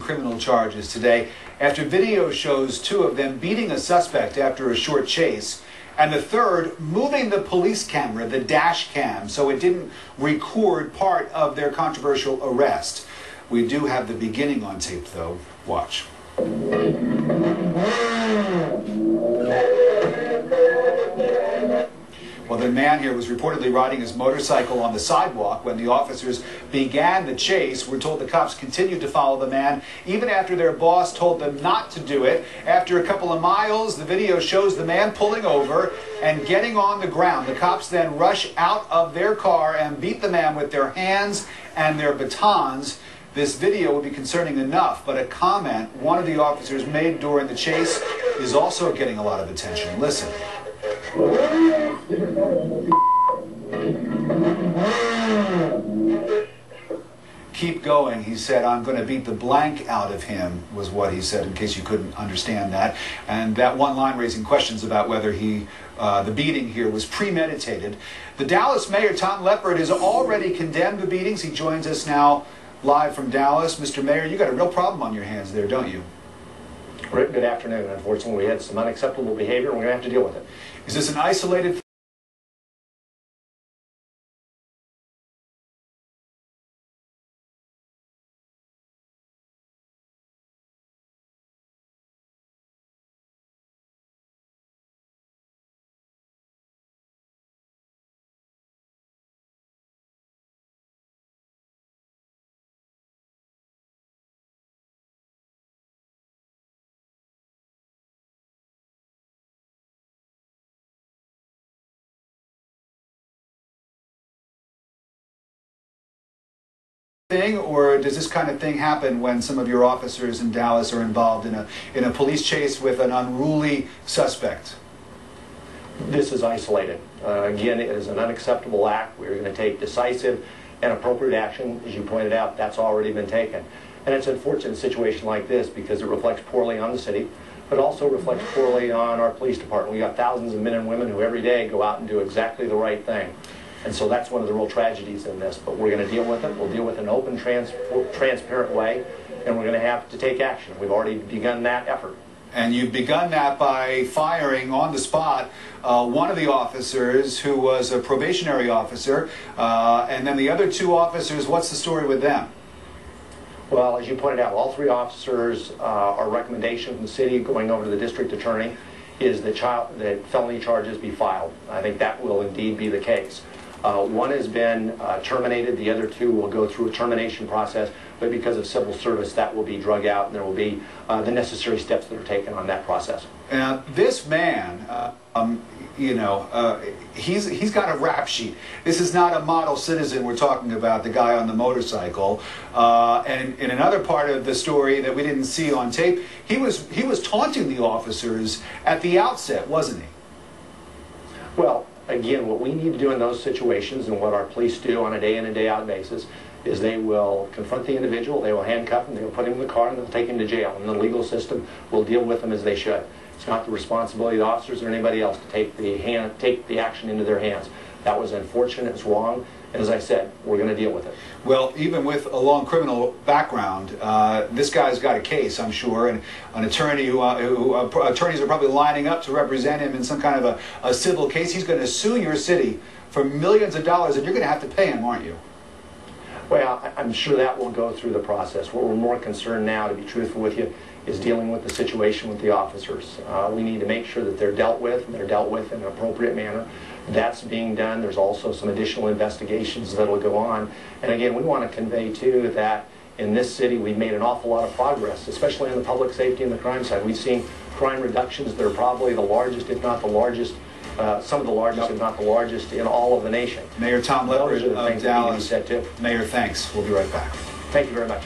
criminal charges today after video shows two of them beating a suspect after a short chase, and the third moving the police camera, the dash cam, so it didn't record part of their controversial arrest. We do have the beginning on tape, though. Watch. Well, the man here was reportedly riding his motorcycle on the sidewalk when the officers began the chase. We're told the cops continued to follow the man even after their boss told them not to do it. After a couple of miles, the video shows the man pulling over and getting on the ground. The cops then rush out of their car and beat the man with their hands and their batons. This video would be concerning enough, but a comment one of the officers made during the chase is also getting a lot of attention. Listen. Keep going, he said. I'm going to beat the blank out of him, was what he said, in case you couldn't understand that. And that one line raising questions about whether the beating here was premeditated. The Dallas Mayor, Tom Leppert, has already condemned the beatings. He joins us now live from Dallas. Mr. Mayor, you got a real problem on your hands there, don't you? Rick, good afternoon. Unfortunately, we had some unacceptable behavior, and we're going to have to deal with it. Is this an isolated thing, or does this kind of thing happen when some of your officers in Dallas are involved in a police chase with an unruly suspect? This is isolated. Again, it is an unacceptable act. We're going to take decisive and appropriate action. As you pointed out, that's already been taken. And it's an unfortunate situation like this because it reflects poorly on the city, but also reflects poorly on our police department. We got thousands of men and women who every day go out and do exactly the right thing. And so that's one of the real tragedies in this, but we're going to deal with it. We'll deal with it in an open, transparent way, and we're going to have to take action. We've already begun that effort. And you've begun that by firing on the spot one of the officers who was a probationary officer, and then the other two officers, what's the story with them? Well, as you pointed out, all three officers, our recommendation from the city going over to the district attorney is that felony charges be filed. I think that will indeed be the case. One has been terminated. The other two will go through a termination process, but because of civil service, that will be drug out, and there will be the necessary steps that are taken on that process. Now, this man, he's got a rap sheet. This is not a model citizen we're talking about, the guy on the motorcycle. And in another part of the story that we didn't see on tape, he was taunting the officers at the outset, wasn't he? Well, again, what we need to do in those situations and what our police do on a day in and day out basis is they will confront the individual, they will handcuff him, they will put him in the car, and they'll take him to jail. And the legal system will deal with them as they should. It's not the responsibility of the officers or anybody else to take the action into their hands. That was unfortunate, it's wrong, and as I said, we're going to deal with it. Well, even with a long criminal background, this guy's got a case, I'm sure, and an attorney attorneys are probably lining up to represent him in some kind of a civil case. He's going to sue your city for millions of dollars, and you're going to have to pay him, aren't you? Well, I'm sure that will go through the process. What we're more concerned now, to be truthful with you, is dealing with the situation with the officers. We need to make sure that they're dealt with, and they're dealt with in an appropriate manner. That's being done. There's also some additional investigations that will go on. And again, we want to convey, too, that in this city we've made an awful lot of progress, especially on the public safety and the crime side. We've seen crime reductions that are probably the largest, if not the largest, some of the largest, if not the largest, in all of the nation. Mayor Tom Leppert of Dallas. Mayor, thanks. We'll be right back. Thank you very much.